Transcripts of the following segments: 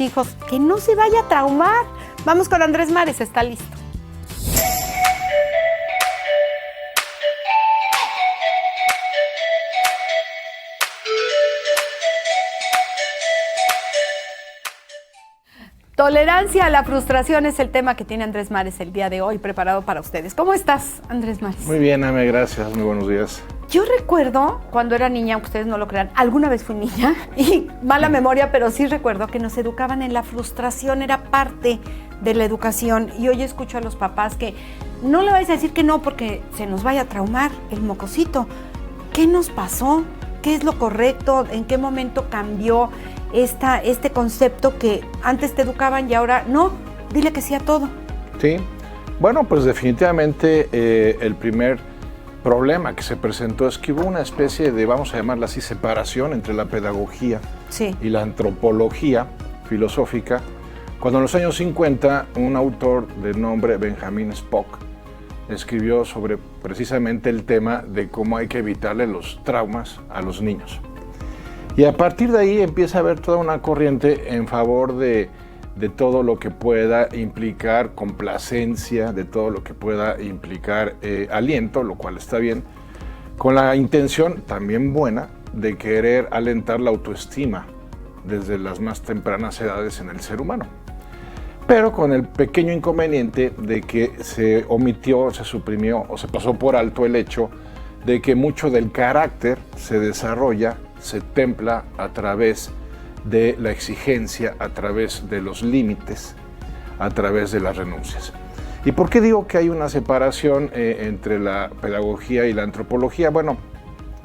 hijos, que no se vaya a traumar. Vamos con Andrés Mares, está listo. Tolerancia a la frustración es el tema que tiene Andrés Mares el día de hoy preparado para ustedes. ¿Cómo estás, Andrés Mares? Muy bien, Ame, gracias. Muy buenos días. Yo recuerdo cuando era niña, aunque ustedes no lo crean, alguna vez fui niña y mala memoria, pero sí recuerdo que nos educaban en la frustración, era parte de la educación. Y hoy escucho a los papás que no le vais a decir que no porque se nos vaya a traumar el mocosito. ¿Qué nos pasó? ¿Qué es lo correcto? ¿En qué momento cambió este concepto que antes te educaban y ahora no? Dile que sí a todo. Sí, bueno, pues definitivamente el primer problema que se presentó es que hubo una especie de, vamos a llamarla así, separación entre la pedagogía y la antropología filosófica, cuando en los años 50 un autor de nombre Benjamin Spock escribió sobre precisamente el tema de cómo hay que evitarle los traumas a los niños. Y a partir de ahí empieza a haber toda una corriente en favor de todo lo que pueda implicar complacencia, de todo lo que pueda implicar aliento, lo cual está bien, con la intención también buena de querer alentar la autoestima desde las más tempranas edades en el ser humano. Pero con el pequeño inconveniente de que se omitió, se suprimió o se pasó por alto el hecho de que mucho del carácter se desarrolla, se templa a través de la exigencia, a través de los límites, a través de las renuncias. ¿Y por qué digo que hay una separación entre la pedagogía y la antropología? Bueno,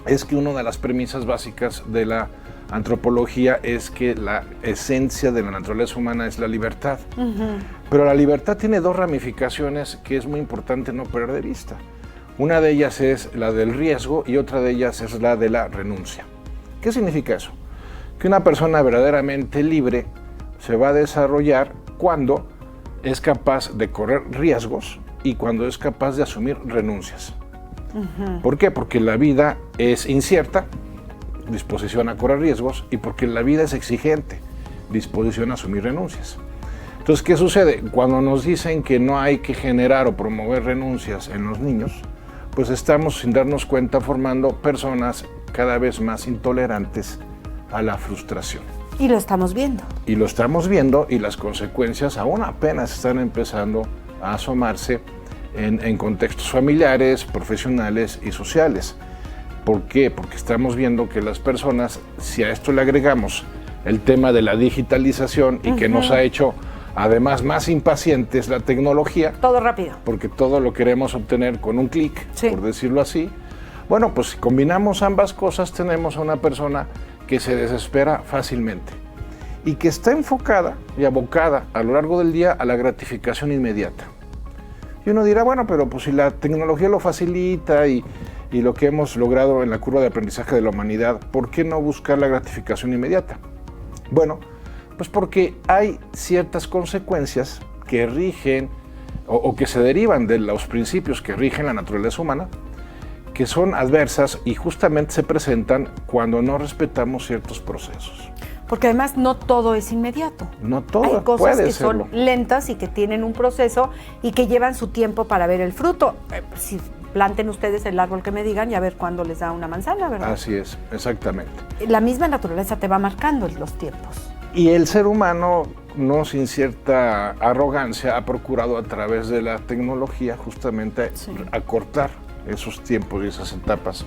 es que una de las premisas básicas de la antropología es que la esencia de la naturaleza humana es la libertad. Pero la libertad tiene dos ramificaciones que es muy importante no perder de vista. Una de ellas es la del riesgo y otra de ellas es la de la renuncia. ¿Qué significa eso? Que una persona verdaderamente libre se va a desarrollar cuando es capaz de correr riesgos y cuando es capaz de asumir renuncias. ¿Por qué? Porque la vida es incierta, disposición a correr riesgos, y porque la vida es exigente, disposición a asumir renuncias. Entonces, ¿qué sucede? Cuando nos dicen que no hay que generar o promover renuncias en los niños, pues estamos, sin darnos cuenta, formando personas cada vez más intolerantes a la frustración. Y lo estamos viendo. Y lo estamos viendo, y las consecuencias aún apenas están empezando a asomarse en contextos familiares, profesionales y sociales. ¿Por qué? Porque estamos viendo que las personas, si a esto le agregamos el tema de la digitalización y que nos ha hecho además más impacientes la tecnología. Todo rápido. Porque todo lo queremos obtener con un clic, por decirlo así. Bueno, pues si combinamos ambas cosas, tenemos a una persona que se desespera fácilmente y que está enfocada y abocada a lo largo del día a la gratificación inmediata. Y uno dirá, bueno, pero pues si la tecnología lo facilita y lo que hemos logrado en la curva de aprendizaje de la humanidad, ¿por qué no buscar la gratificación inmediata? Bueno, pues porque hay ciertas consecuencias que rigen o que se derivan de los principios que rigen la naturaleza humana, que son adversas y justamente se presentan cuando no respetamos ciertos procesos. Porque además no todo es inmediato. No todo hay cosas puede que serlo. son lentas y que tienen un proceso y que llevan su tiempo para ver el fruto. Si planten ustedes el árbol que me digan y a ver cuándo les da una manzana, ¿verdad? Así es, exactamente. La misma naturaleza te va marcando los tiempos. Y el ser humano, no sin cierta arrogancia, ha procurado a través de la tecnología justamente acortar esos tiempos y esas etapas.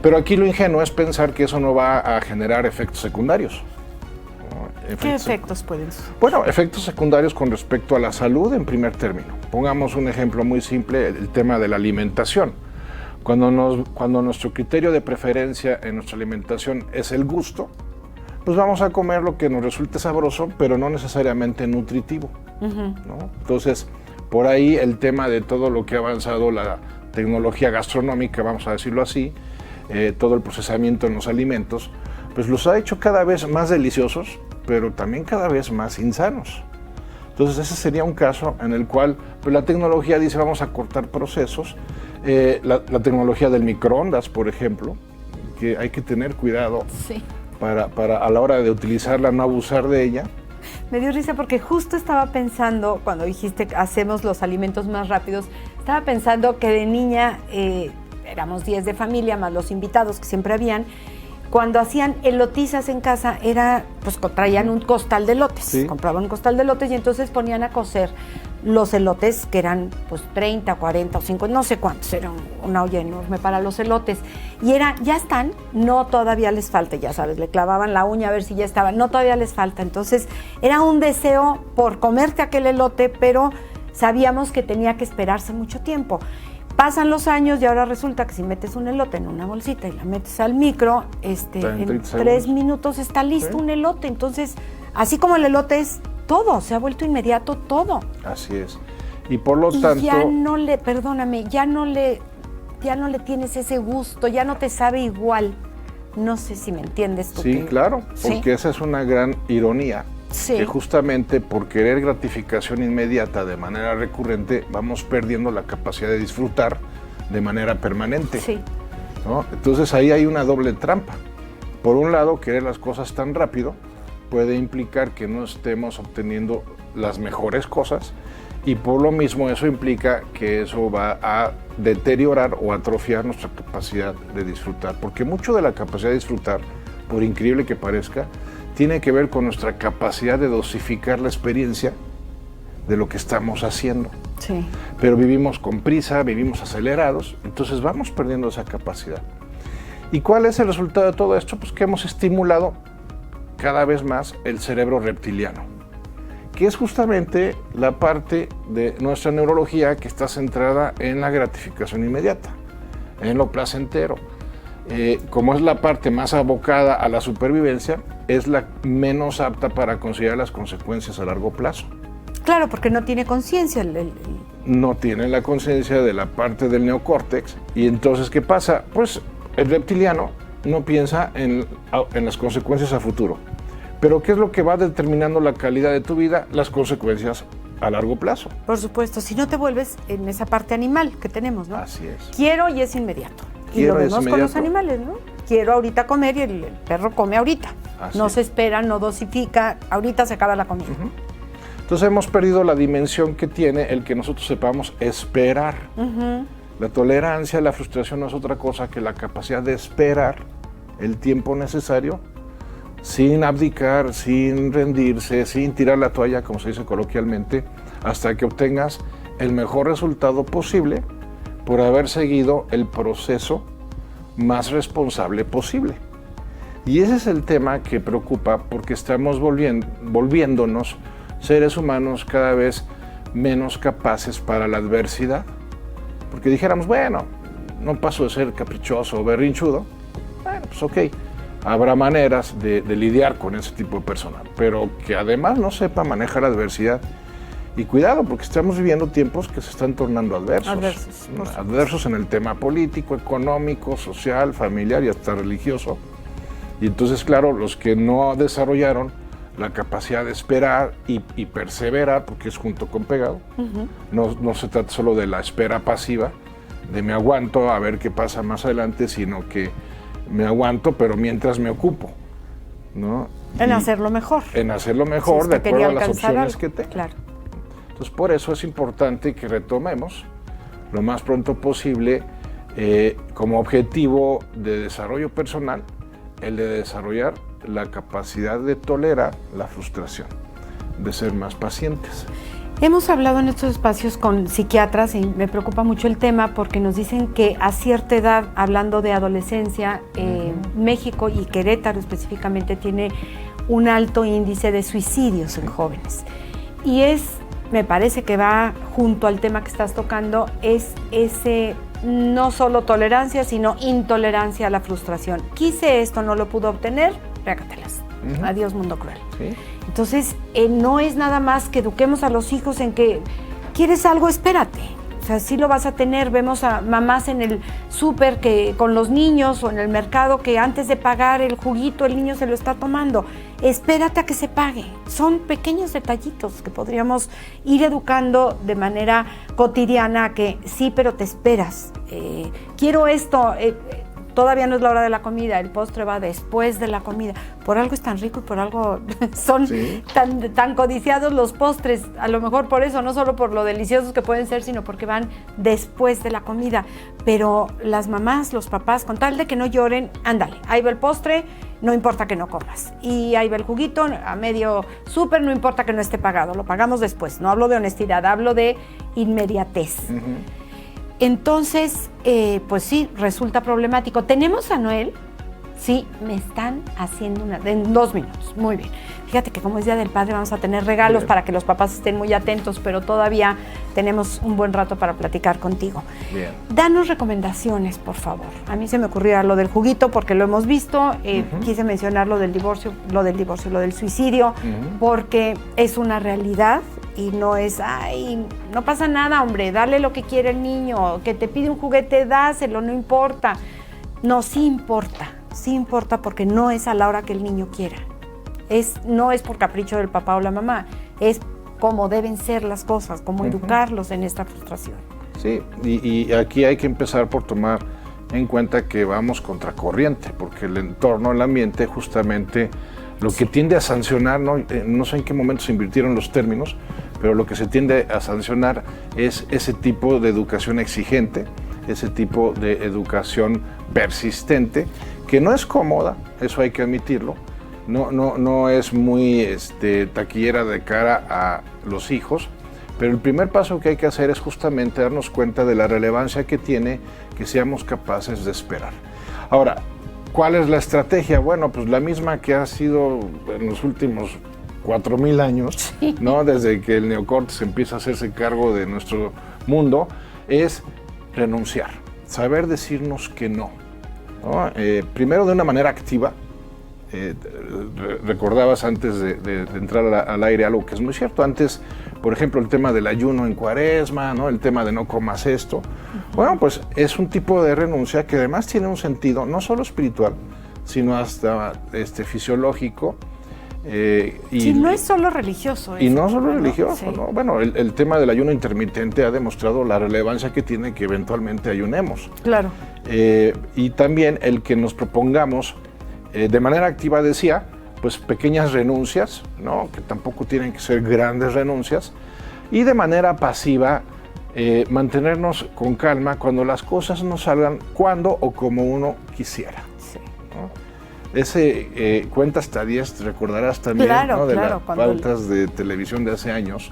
Pero aquí lo ingenuo es pensar que eso no va a generar efectos secundarios. ¿Qué efectos pueden ser? Bueno, efectos secundarios con respecto a la salud en primer término. Pongamos un ejemplo muy simple, el tema de la alimentación. Cuando nuestro criterio de preferencia en nuestra alimentación es el gusto, pues vamos a comer lo que nos resulte sabroso, pero no necesariamente nutritivo, ¿no? Entonces, por ahí el tema de todo lo que ha avanzado la tecnología gastronómica, vamos a decirlo así, todo el procesamiento en los alimentos, pues los ha hecho cada vez más deliciosos, pero también cada vez más insanos. Entonces ese sería un caso en el cual pues, la tecnología dice vamos a cortar procesos, la tecnología del microondas, por ejemplo, que hay que tener cuidado para a la hora de utilizarla no abusar de ella. Me dio risa porque justo estaba pensando, cuando dijiste que hacemos los alimentos más rápidos, estaba pensando que de niña éramos 10 de familia, más los invitados que siempre habían. Cuando hacían elotizas en casa, pues traían un costal de elotes, sí. Compraban un costal de elotes y entonces ponían a cocer los elotes, que eran pues 30, 40 o 50, no sé cuántos, era una olla enorme para los elotes. Y ya están, no todavía les falta, ya sabes, le clavaban la uña a ver si ya estaban, no todavía les falta. Entonces era un deseo por comerte aquel elote, pero sabíamos que tenía que esperarse mucho tiempo. Pasan los años y ahora resulta que si metes un elote en una bolsita y la metes al micro, en 3 minutos está listo, ¿sí? Un elote. Entonces, así como el elote es todo, se ha vuelto inmediato todo. Así es. Y por lo tanto... ya no le tienes ese gusto, ya no te sabe igual. No sé si me entiendes tú. Sí, claro, porque ¿sí? Esa es una gran ironía. Sí. Que justamente por querer gratificación inmediata de manera recurrente vamos perdiendo la capacidad de disfrutar de manera permanente. Sí. ¿No? Entonces ahí hay una doble trampa. Por un lado, querer las cosas tan rápido puede implicar que no estemos obteniendo las mejores cosas y por lo mismo eso implica que eso va a deteriorar o atrofiar nuestra capacidad de disfrutar. Porque mucho de la capacidad de disfrutar, por increíble que parezca, tiene que ver con nuestra capacidad de dosificar la experiencia de lo que estamos haciendo. Sí. Pero vivimos con prisa, vivimos acelerados, entonces vamos perdiendo esa capacidad. ¿Y cuál es el resultado de todo esto? Pues que hemos estimulado cada vez más el cerebro reptiliano, que es justamente la parte de nuestra neurología que está centrada en la gratificación inmediata, en lo placentero. Como es la parte más abocada a la supervivencia, es la menos apta para considerar las consecuencias a largo plazo. Claro, porque no tiene conciencia. No tiene la conciencia de la parte del neocórtex. Y entonces, ¿qué pasa? Pues el reptiliano no piensa en las consecuencias a futuro. Pero ¿qué es lo que va determinando la calidad de tu vida? Las consecuencias a largo plazo. Por supuesto, si no te vuelves en esa parte animal que tenemos, ¿no? Así es. Quiero y es inmediato. Y lo vemos con los animales, ¿no? Quiero ahorita comer y el perro come ahorita. Así no es. Se espera, no dosifica, ahorita se acaba la comida. Uh-huh. Entonces hemos perdido la dimensión que tiene el que nosotros sepamos esperar. Uh-huh. La tolerancia, la frustración no es otra cosa que la capacidad de esperar el tiempo necesario sin abdicar, sin rendirse, sin tirar la toalla, como se dice coloquialmente, hasta que obtengas el mejor resultado posible por haber seguido el proceso más responsable posible. Y ese es el tema que preocupa porque estamos volviéndonos seres humanos cada vez menos capaces para la adversidad. Porque dijéramos, bueno, no paso de ser caprichoso o berrinchudo, bueno, pues ok, habrá maneras de lidiar con ese tipo de persona, pero que además no sepa manejar la adversidad. Y cuidado, porque estamos viviendo tiempos que se están tornando adversos. Adversos en el tema político, económico, social, familiar y hasta religioso. Y entonces, claro, los que no desarrollaron la capacidad de esperar y perseverar, porque es junto con pegado, uh-huh. No se trata solo de la espera pasiva, de me aguanto a ver qué pasa más adelante, sino que me aguanto, pero mientras me ocupo, ¿no? En hacerlo mejor. En hacerlo mejor, si de acuerdo a las opciones algo que tengo. Claro. Entonces, por eso es importante que retomemos lo más pronto posible como objetivo de desarrollo personal el de desarrollar la capacidad de tolerar la frustración, de ser más pacientes. Hemos hablado en estos espacios con psiquiatras y me preocupa mucho el tema porque nos dicen que a cierta edad, hablando de adolescencia, México y Querétaro específicamente tiene un alto índice de suicidios en jóvenes. Y me parece que va junto al tema que estás tocando, es ese no solo tolerancia, sino intolerancia a la frustración. Quise esto, no lo pude obtener, régatela. Uh-huh. Adiós, mundo cruel. ¿Sí? Entonces, no es nada más que eduquemos a los hijos en que quieres algo, espérate. O sea, sí lo vas a tener. Vemos a mamás en el súper que con los niños o en el mercado que antes de pagar el juguito el niño se lo está tomando. Espérate a que se pague. Son pequeños detallitos que podríamos ir educando de manera cotidiana que sí, pero te esperas. Quiero esto. todavía no es la hora de la comida, el postre va después de la comida. Por algo es tan rico y por algo son tan codiciados los postres, a lo mejor por eso, no solo por lo deliciosos que pueden ser, sino porque van después de la comida. Pero las mamás, los papás, con tal de que no lloren, ándale, ahí va el postre, no importa que no comas. Y ahí va el juguito a medio súper, no importa que no esté pagado, lo pagamos después. No hablo de honestidad, hablo de inmediatez. Entonces, pues sí, resulta problemático. ¿Tenemos a Noel? Sí, me están haciendo en 2 minutos. Muy bien. Fíjate que como es Día del Padre vamos a tener regalos para que los papás estén muy atentos, pero todavía tenemos un buen rato para platicar contigo. Bien. Danos recomendaciones, por favor. A mí se me ocurría lo del juguito porque lo hemos visto. Quise mencionar lo del suicidio, porque es una realidad. Y no es, ay, no pasa nada, hombre, dale lo que quiere el niño, que te pide un juguete, dáselo, no importa. No, sí importa porque no es a la hora que el niño quiera. No es por capricho del papá o la mamá, es como deben ser las cosas, como educarlos en esta frustración. Sí, y aquí hay que empezar por tomar en cuenta que vamos contracorriente, porque el entorno, el ambiente, justamente lo que tiende a sancionar, no sé en qué momento se invirtieron los términos, pero lo que se tiende a sancionar es ese tipo de educación exigente, ese tipo de educación persistente, que no es cómoda, eso hay que admitirlo, no es muy taquillera de cara a los hijos, pero el primer paso que hay que hacer es justamente darnos cuenta de la relevancia que tiene que seamos capaces de esperar. Ahora, ¿cuál es la estrategia? Bueno, pues la misma que ha sido en los últimos 4,000 años, ¿no? Desde que el neocórtex empieza a hacerse cargo de nuestro mundo, es renunciar, saber decirnos que no, ¿no? Primero de una manera activa. Recordabas antes de entrar al aire algo que es muy cierto. Antes, por ejemplo, el tema del ayuno en Cuaresma, ¿no? El tema de no comas esto. Bueno, pues es un tipo de renuncia que además tiene un sentido no solo espiritual, sino hasta fisiológico. Sí, no es solo religioso. Y no solo religioso, ¿no? Bueno, el tema del ayuno intermitente ha demostrado la relevancia que tiene que eventualmente ayunemos. Claro. Y también el que nos propongamos de manera activa, decía, pues pequeñas renuncias, ¿no? Que tampoco tienen que ser grandes renuncias, y de manera pasiva mantenernos con calma cuando las cosas no salgan cuando o como uno quisiera. Sí. ¿No? Ese cuenta hasta 10, recordarás también, claro, ¿no? De las pautas de televisión de hace años,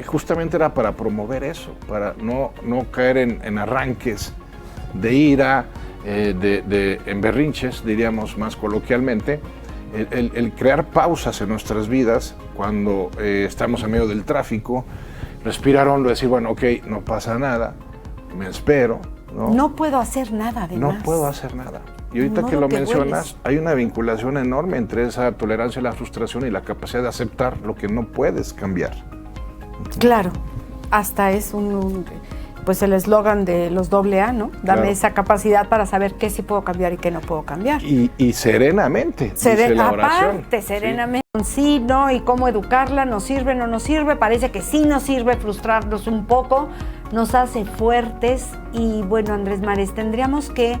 justamente era para promover eso, para no caer en arranques de ira, en berrinches, diríamos más coloquialmente, el crear pausas en nuestras vidas cuando estamos en medio del tráfico, respirar hondo, decir, bueno, ok, no pasa nada, me espero. No puedo hacer nada, además. No puedo hacer nada. Y ahorita que lo mencionas, hay una vinculación enorme entre esa tolerancia a la frustración y la capacidad de aceptar lo que no puedes cambiar. Claro, hasta es pues el eslogan de los AA, ¿no? Dame esa capacidad para saber qué sí puedo cambiar y qué no puedo cambiar. Y serenamente, dice la oración. Aparte, serenamente. Sí, ¿no? Y cómo educarla, ¿nos sirve, no nos sirve? Parece que sí nos sirve frustrarnos un poco, nos hace fuertes y, bueno, Andrés Mares, tendríamos que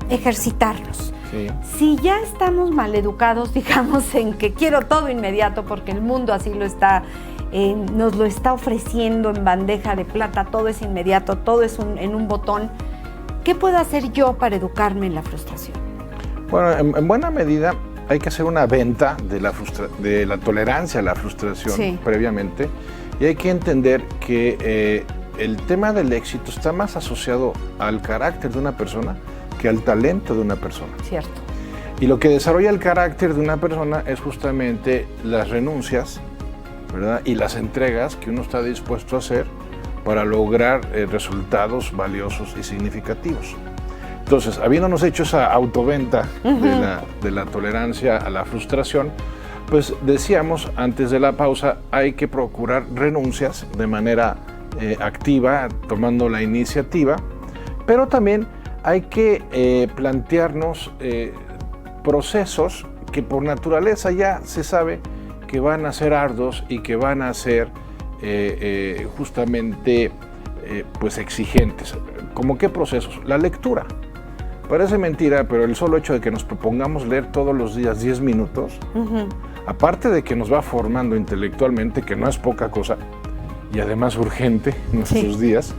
ejercitarnos. Sí. Si ya estamos mal educados, digamos, en que quiero todo inmediato porque el mundo así lo está nos lo está ofreciendo en bandeja de plata, todo es inmediato, todo es en un botón. ¿Qué puedo hacer yo para educarme en la frustración? Bueno, en buena medida hay que hacer una venta de la tolerancia a la frustración previamente, y hay que entender que el tema del éxito está más asociado al carácter de una persona que al talento de una persona. Cierto. Y lo que desarrolla el carácter de una persona es justamente las renuncias, ¿verdad? Y las entregas que uno está dispuesto a hacer para lograr resultados valiosos y significativos. Entonces, habiéndonos hecho esa autoventa de la tolerancia a la frustración, pues decíamos antes de la pausa, hay que procurar renuncias de manera activa, tomando la iniciativa, pero también hay que plantearnos procesos que por naturaleza ya se sabe que van a ser arduos y que van a ser justamente pues exigentes. ¿Cómo qué procesos? La lectura. Parece mentira, pero el solo hecho de que nos propongamos leer todos los días 10 minutos, aparte de que nos va formando intelectualmente, que no es poca cosa, y además urgente en nuestros días,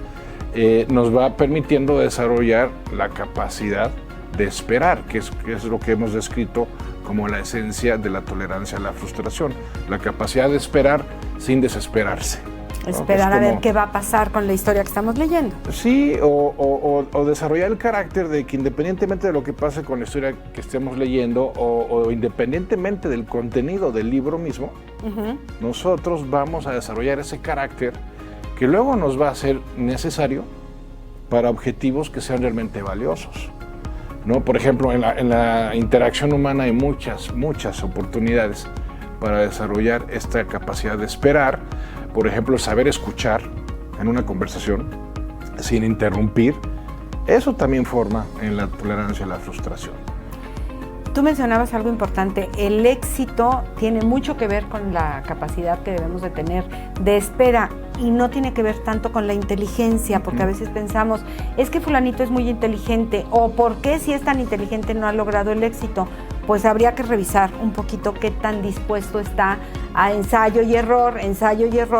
nos va permitiendo desarrollar la capacidad de esperar, que es lo que hemos descrito como la esencia de la tolerancia a la frustración, la capacidad de esperar sin desesperarse. Esperar a ver qué va a pasar con la historia que estamos leyendo. Sí, o desarrollar el carácter de que independientemente de lo que pase con la historia que estemos leyendo o independientemente del contenido del libro mismo, nosotros vamos a desarrollar ese carácter que luego nos va a ser necesario para objetivos que sean realmente valiosos, ¿no? Por ejemplo, en la interacción humana hay muchas oportunidades para desarrollar esta capacidad de esperar. Por ejemplo, saber escuchar en una conversación sin interrumpir, eso también forma en la tolerancia a la frustración. Tú mencionabas algo importante, el éxito tiene mucho que ver con la capacidad que debemos de tener de espera y no tiene que ver tanto con la inteligencia, porque a veces pensamos, es que fulanito es muy inteligente, o ¿por qué si es tan inteligente no ha logrado el éxito? Pues habría que revisar un poquito qué tan dispuesto está a ensayo y error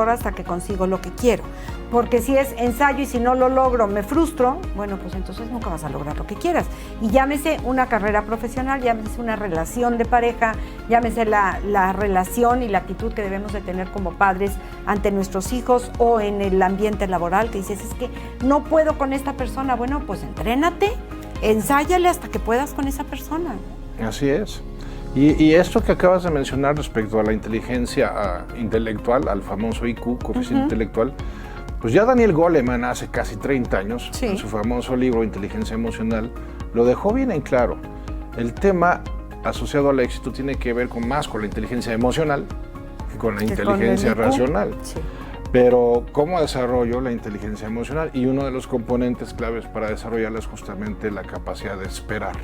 hasta que consigo lo que quiero. Porque si es ensayo y si no lo logro me frustro, bueno, pues entonces nunca vas a lograr lo que quieras. Y llámese una carrera profesional, llámese una relación de pareja, llámese la relación y la actitud que debemos de tener como padres ante nuestros hijos o en el ambiente laboral, que dices, es que no puedo con esta persona. Bueno, pues entrénate, ensáyale hasta que puedas con esa persona. Así es. Y esto que acabas de mencionar respecto a la inteligencia intelectual, al famoso IQ, coeficiente intelectual, pues ya Daniel Goleman hace casi 30 años, en su famoso libro Inteligencia Emocional, lo dejó bien en claro. El tema asociado al éxito tiene que ver más con la inteligencia emocional que con la inteligencia racional. Sí. Pero ¿cómo desarrollo la inteligencia emocional? Y uno de los componentes claves para desarrollarla es justamente la capacidad de esperar,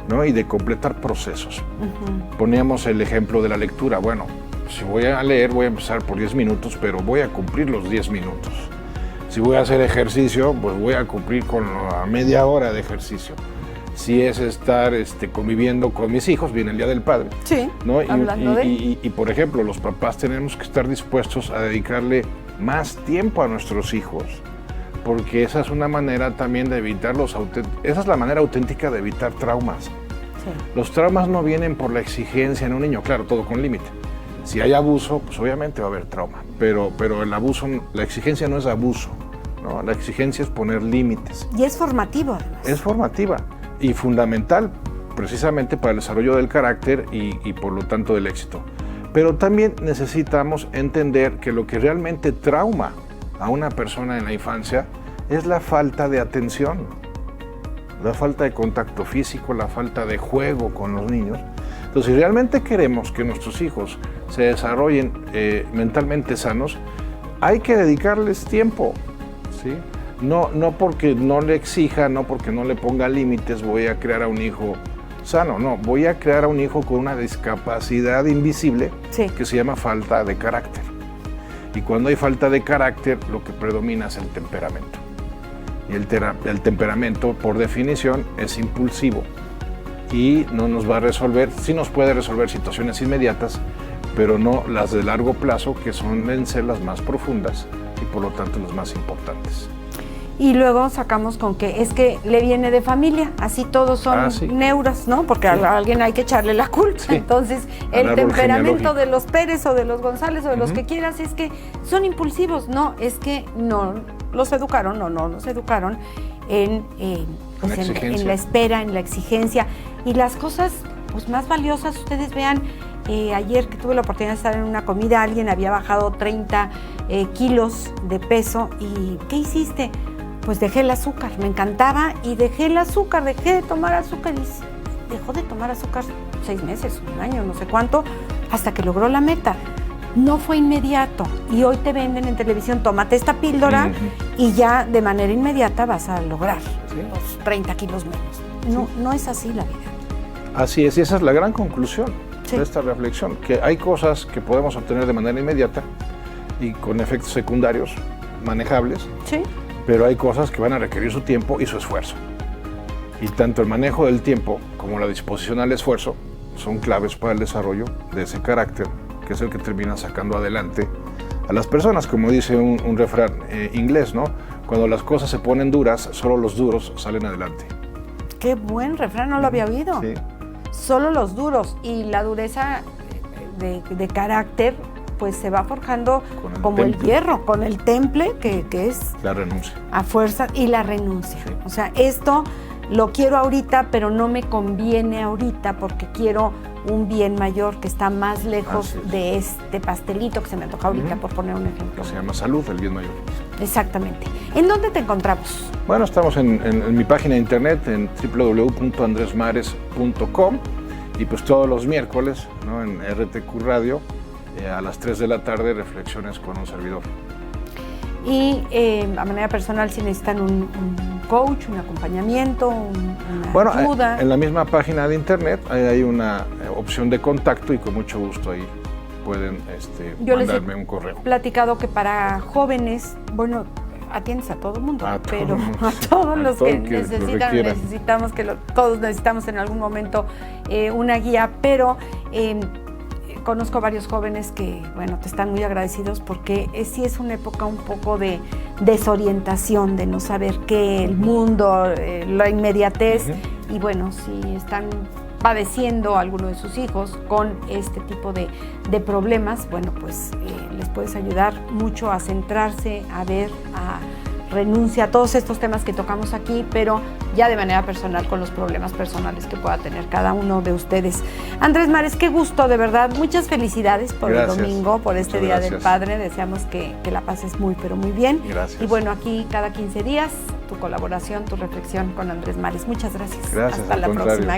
¿no? Y de completar procesos. Poníamos el ejemplo de la lectura. Bueno, si voy a leer, voy a empezar por 10 minutos, pero voy a cumplir los 10 minutos. Si voy a hacer ejercicio, pues voy a cumplir con la media hora de ejercicio. Si es estar conviviendo con mis hijos, viene el Día del Padre. Sí, ¿no? hablando de... Y, por ejemplo, los papás tenemos que estar dispuestos a dedicarle más tiempo a nuestros hijos, porque esa es una manera también de evitar esa es la manera auténtica de evitar traumas. Sí. Los traumas no vienen por la exigencia en un niño, claro, todo con límite. Si hay abuso, pues obviamente va a haber trauma, pero el abuso, la exigencia no es abuso, ¿no? La exigencia es poner límites. Y es formativo, además. Es formativa y fundamental precisamente para el desarrollo del carácter y por lo tanto del éxito. Pero también necesitamos entender que lo que realmente trauma a una persona en la infancia es la falta de atención, la falta de contacto físico, la falta de juego con los niños. Entonces, si realmente queremos que nuestros hijos se desarrollen mentalmente sanos, hay que dedicarles tiempo, ¿sí? No porque no le exija, no porque no le ponga límites, voy a crear a un hijo sano, no, voy a crear a un hijo con una discapacidad invisible que se llama falta de carácter. Y cuando hay falta de carácter, lo que predomina es el temperamento. Y el temperamento, por definición, es impulsivo y no nos va a resolver, sí nos puede resolver situaciones inmediatas, pero no las de largo plazo, que suelen ser las más profundas y por lo tanto las más importantes. Y luego sacamos con que es que le viene de familia, así todos son neuros, ¿no? Porque a alguien hay que echarle la culpa. Sí. Entonces, el temperamento de los Pérez o de los González o de los que quieras es que son impulsivos. No, es que no los educaron en la espera, en la exigencia. Y las cosas pues, más valiosas, ustedes vean, ayer que tuve la oportunidad de estar en una comida, alguien había bajado 30 kilos de peso. ¿Y qué hiciste? Pues dejé el azúcar, me encantaba y dejé el azúcar, dejé de tomar azúcar y dejó de tomar azúcar 6 meses, un año, no sé cuánto, hasta que logró la meta. No fue inmediato y hoy te venden en televisión, tómate esta píldora y ya de manera inmediata vas a lograr los 30 kilos menos. No es así la vida. Así es, y esa es la gran conclusión de esta reflexión, que hay cosas que podemos obtener de manera inmediata y con efectos secundarios manejables. Sí. Pero hay cosas que van a requerir su tiempo y su esfuerzo. Y tanto el manejo del tiempo como la disposición al esfuerzo son claves para el desarrollo de ese carácter, que es el que termina sacando adelante a las personas, como dice un refrán inglés, ¿no? Cuando las cosas se ponen duras, solo los duros salen adelante. Qué buen refrán, no lo había oído. Sí. Solo los duros, y la dureza de carácter pues se va forjando como el hierro, con el temple que es la renuncia. A fuerza, y la renuncia. Sí. O sea, esto lo quiero ahorita, pero no me conviene ahorita porque quiero un bien mayor que está más lejos de este pastelito que se me antoja ahorita, por poner un ejemplo. Se llama salud, el bien mayor. Exactamente. ¿En dónde te encontramos? Bueno, estamos en mi página de internet, en www.andresmares.com, y pues todos los miércoles, ¿no?, en RTQ Radio, a las 3 de la tarde, reflexiones con un servidor. Y a manera personal, si necesitan un coach, un acompañamiento, una ayuda. En la misma página de internet hay una opción de contacto, y con mucho gusto ahí pueden mandarme un correo. Platicado que para jóvenes, bueno, atiendes a todo el mundo, pero a todos los que necesitan, todos necesitamos en algún momento una guía, pero conozco varios jóvenes que, bueno, te están muy agradecidos porque sí es una época un poco de desorientación, de no saber qué, el mundo, la inmediatez, y bueno, si están padeciendo alguno de sus hijos con este tipo de problemas, bueno, pues les puedes ayudar mucho a centrarse, a ver, a renuncia a todos estos temas que tocamos aquí, pero ya de manera personal, con los problemas personales que pueda tener cada uno de ustedes. Andrés Mares, qué gusto, de verdad. Muchas felicidades por el domingo, por este Día del Padre. Deseamos que la pases muy, pero muy bien. Gracias. Y bueno, aquí cada 15 días, tu colaboración, tu reflexión con Andrés Mares. Muchas gracias. Gracias. Hasta la próxima.